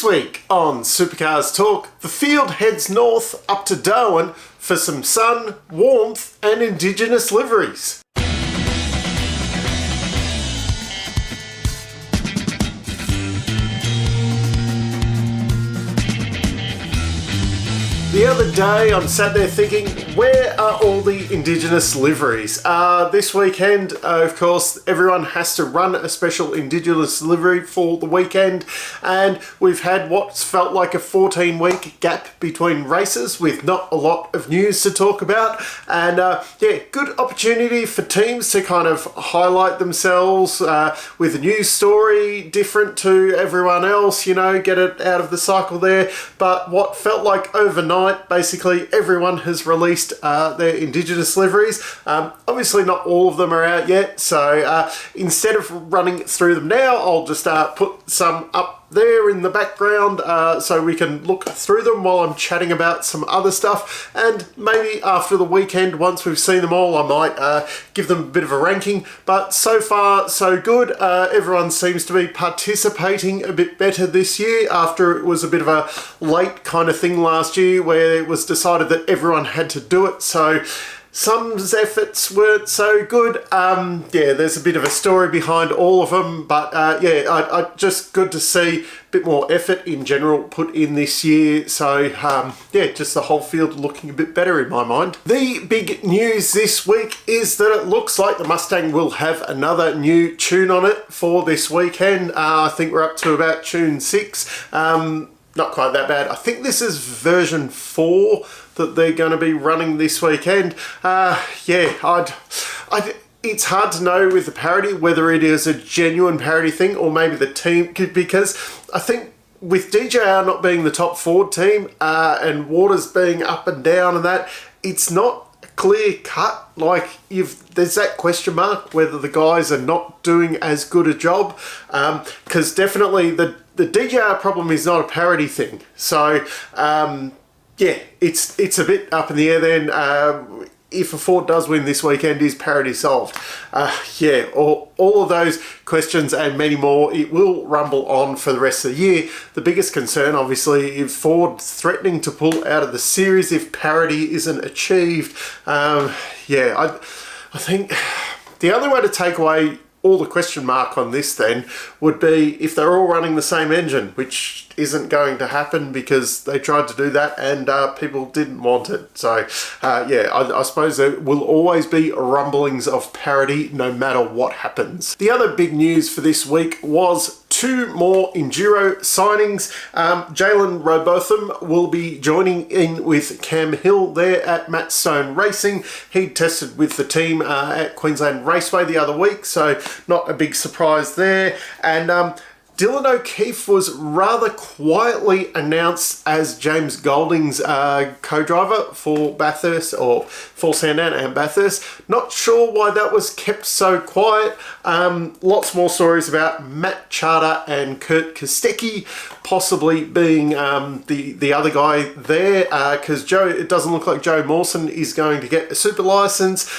week on Supercars Torque, the field heads north up to Darwin for some sun, warmth and Indigenous liveries. The other day I'm sat there thinking, where are all the Indigenous liveries? This weekend, of course, everyone has to run a special Indigenous livery for the weekend, and we've had what's felt like a 14-week gap between races with not a lot of news to talk about. And yeah, good opportunity for teams to kind of highlight themselves with a news story different to everyone else, you know, get it out of the cycle there. But what felt like overnight, basically everyone has released their Indigenous liveries. Obviously not all of them are out yet, so instead of running through them now, I'll just put some up there in the background so we can look through them while I'm chatting about some other stuff, and maybe after the weekend, once we've seen them all, I might give them a bit of a ranking. But so far so good. Everyone seems to be participating a bit better this year after it was a bit of a late kind of thing last year where it was decided that everyone had to do it. So some efforts weren't so good. Yeah, there's a bit of a story behind all of them, but yeah, I just good to see a bit more effort in general put in this year. So yeah, just the whole field looking a bit better in my mind. The big news this week is that it looks like the Mustang will have another new tune on it for this weekend. I think we're up to about tune 6. Not quite that bad. I think this is version 4 that they're going to be running this weekend. Yeah, it's hard to know with the parody whether it is a genuine parody thing or maybe the team, because I think with DJR not being the top Ford team and Waters being up and down and that, it's not clear cut. Like, there's that question mark whether the guys are not doing as good a job, because definitely the DJR problem is not a parody thing. So yeah, it's a bit up in the air then. If a Ford does win this weekend, is parity solved? Yeah, all of those questions and many more, it will rumble on for the rest of the year. The biggest concern, obviously, is Ford threatening to pull out of the series if parity isn't achieved. Yeah, I think the only way to take away all the question mark on this then would be if they're all running the same engine, which isn't going to happen because they tried to do that and people didn't want it. So yeah, I suppose there will always be rumblings of parity no matter what happens. The other big news for this week was 2 more Enduro signings. Jalen Robotham will be joining in with Cam Hill there at Matt Stone Racing. He tested with the team at Queensland Raceway the other week, so not a big surprise there. And Dylan O'Keefe was rather quietly announced as James Golding's co-driver for Bathurst, or for Sandown and Bathurst. Not sure why that was kept so quiet. Lots more stories about Matt Charter and Kurt Kostecki possibly being the other guy there, because it doesn't look like Joe Mawson is going to get a super license.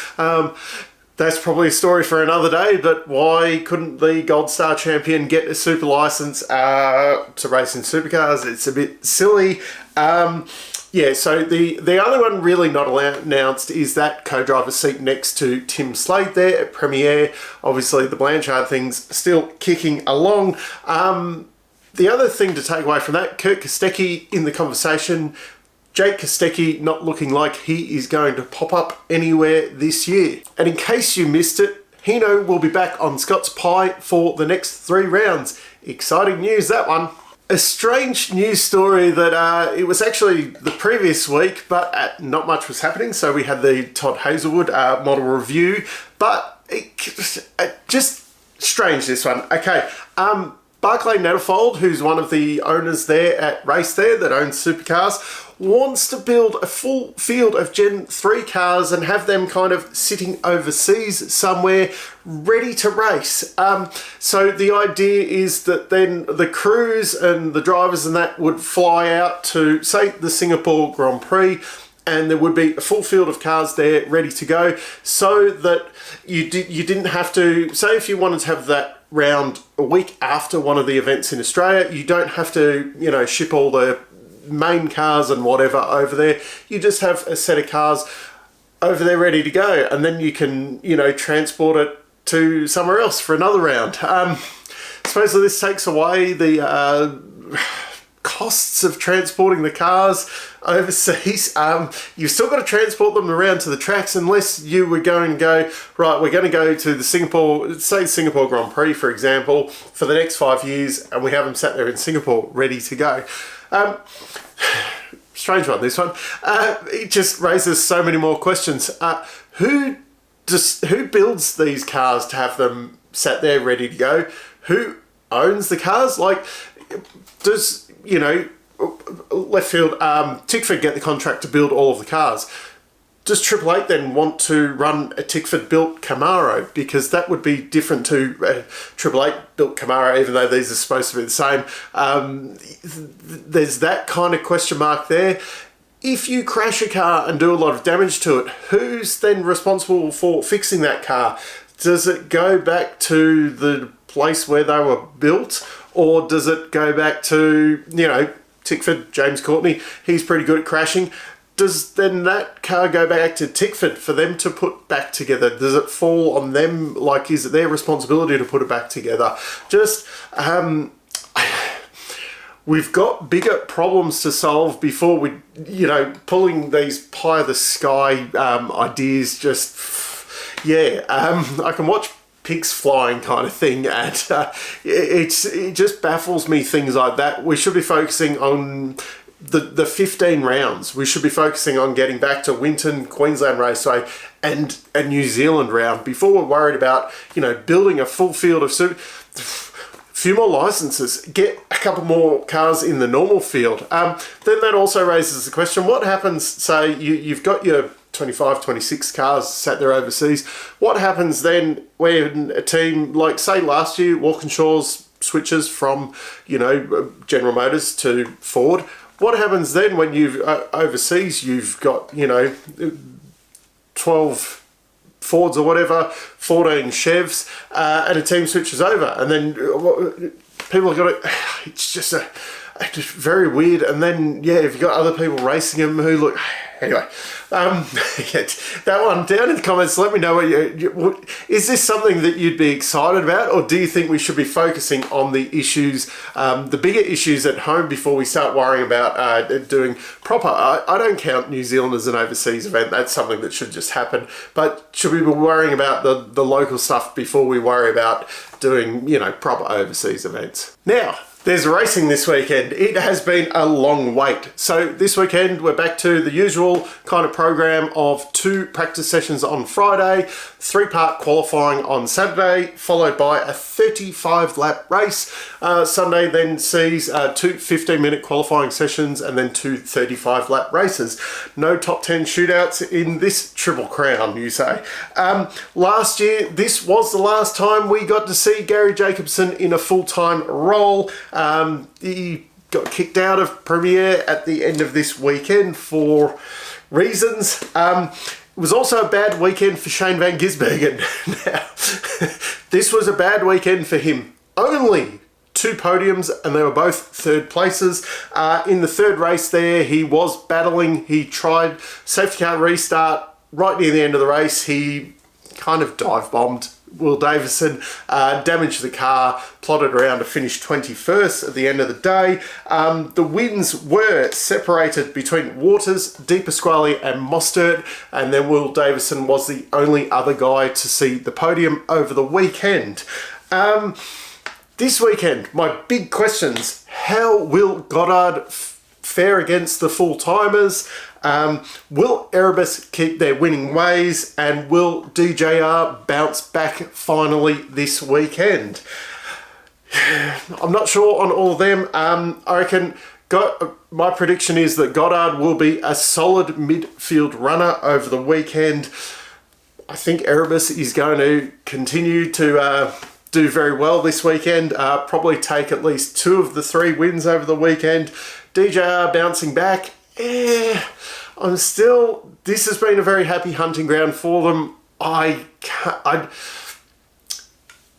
That's probably a story for another day, but why couldn't the Gold Star champion get a super license to race in supercars? It's a bit silly. Yeah, so the only one really not announced is that co-driver seat next to Tim Slade there at Premiere. Obviously, the Blanchard thing's still kicking along. The other thing to take away from that, Kurt Kostecki in the conversation. Jake Kostecki not looking like he is going to pop up anywhere this year. And in case you missed it, Hino will be back on Scott's Pie for the next 3 rounds. Exciting news, that one. A strange news story that it was actually the previous week, but not much was happening. So we had the Todd Hazelwood model review, but just strange, this one. Okay. Barclay Nettlefold, who's one of the owners there at Race There that owns Supercars, wants to build a full field of Gen 3 cars and have them kind of sitting overseas somewhere ready to race. So the idea is that then the crews and the drivers and that would fly out to, say, the Singapore Grand Prix, and there would be a full field of cars there ready to go, so that you didn't have to, say if you wanted to have that round a week after one of the events in Australia. You don't have to, ship all the main cars and whatever over there. You just have a set of cars over there ready to go, and then you can, transport it to somewhere else for another round. Supposedly this takes away the costs of transporting the cars overseas. You've still got to transport them around to the tracks unless you were going to go, right, we're going to go to the Singapore Grand Prix, for example, for the next 5 years, and we have them sat there in Singapore ready to go. Strange one, this one. It just raises so many more questions. Who builds these cars to have them sat there ready to go? Who owns the cars? Like, does, left field, Tickford get the contract to build all of the cars? Does Triple Eight then want to run a Tickford-built Camaro? Because that would be different to a Triple Eight-built Camaro, even though these are supposed to be the same. There's that kind of question mark there. If you crash a car and do a lot of damage to it, who's then responsible for fixing that car? Does it go back to the place where they were built, or does it go back to, Tickford, James Courtney? He's pretty good at crashing. Does then that car go back to Tickford for them to put back together? Does it fall on them? Like, is it their responsibility to put it back together? Just, we've got bigger problems to solve before we, pulling these pie of the sky ideas. Just, I can watch pigs flying kind of thing, and it just baffles me, things like that. We should be focusing on the 15 rounds. We should be focusing on getting back to Winton, Queensland Raceway, and a New Zealand round before we're worried about, building a full field of few more licenses, get a couple more cars in the normal field. Then that also raises the question, what happens, say you've got your 25, 26 cars sat there overseas. What happens then when a team, like say last year, Walkinshaw's switches from, General Motors to Ford? What happens then when you've overseas, you've got, 12 Fords or whatever, 14 Chevs, and a team switches over, and then people have got it. It's just very weird. And then if you've got other people racing them who look. Anyway, that one down in the comments. Let me know is this something that you'd be excited about, or do you think we should be focusing on the issues, the bigger issues at home before we start worrying about doing proper? I don't count New Zealand as an overseas event. That's something that should just happen. But should we be worrying about the local stuff before we worry about doing proper overseas events? Now, there's racing this weekend. It has been a long wait. So this weekend, we're back to the usual kind of program of 2 practice sessions on Friday, 3-part qualifying on Saturday, followed by a 35-lap race. Sunday then sees 2 15-minute qualifying sessions and then 2 35-lap races. No top 10 shootouts in this Triple Crown, you say. Last year, this was the last time we got to see Gary Jacobson in a full-time role. He got kicked out of Premiere at the end of this weekend for reasons. It was also a bad weekend for Shane van Gisbergen. Now, this was a bad weekend for him. Only 2 podiums, and they were both third places. In the third race there, he was battling. He tried safety car restart right near the end of the race. He kind of dive bombed Will Davison, damaged the car, plodded around to finish 21st at the end of the day. The wins were separated between Waters, De Pasquale and Mostert, and then Will Davison was the only other guy to see the podium over the weekend. This weekend, my big questions: how will Goddard fare against the full-timers? Will Erebus keep their winning ways? And will DJR bounce back finally this weekend? I'm not sure on all of them. I reckon my prediction is that Goddard will be a solid midfield runner over the weekend. I think Erebus is going to continue to do very well this weekend. Probably take at least 2 of the 3 wins over the weekend. DJR bouncing back. This has been a very happy hunting ground for them.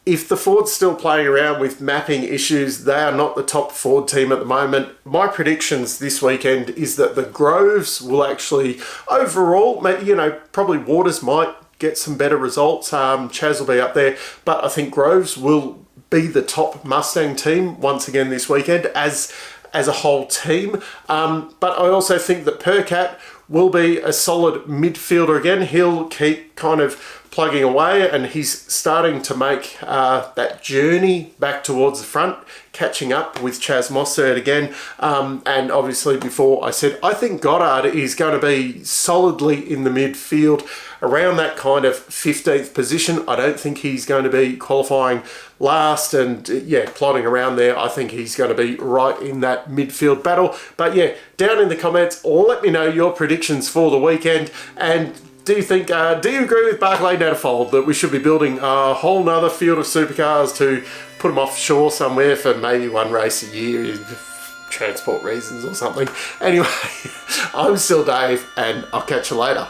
if the Ford's still playing around with mapping issues, they are not the top Ford team at the moment. My predictions this weekend is that the Groves will actually, overall, you know, probably Waters might get some better results. Chaz will be up there, but I think Groves will be the top Mustang team once again this weekend as a whole team. But I also think that Percat will be a solid midfielder again. He'll keep kind of plugging away, and he's starting to make that journey back towards the front, catching up with Chaz Mostert again. And obviously before I said, I think Goddard is going to be solidly in the midfield around that kind of 15th position. I don't think he's going to be qualifying last and yeah, plodding around there. I think he's going to be right in that midfield battle. But yeah, down in the comments, let me know your predictions for the weekend. And do you think, do you agree with Barclay Natafold that we should be building a whole nother field of supercars to put them offshore somewhere for maybe one race a year, transport reasons or something? Anyway, I'm still Dave, and I'll catch you later.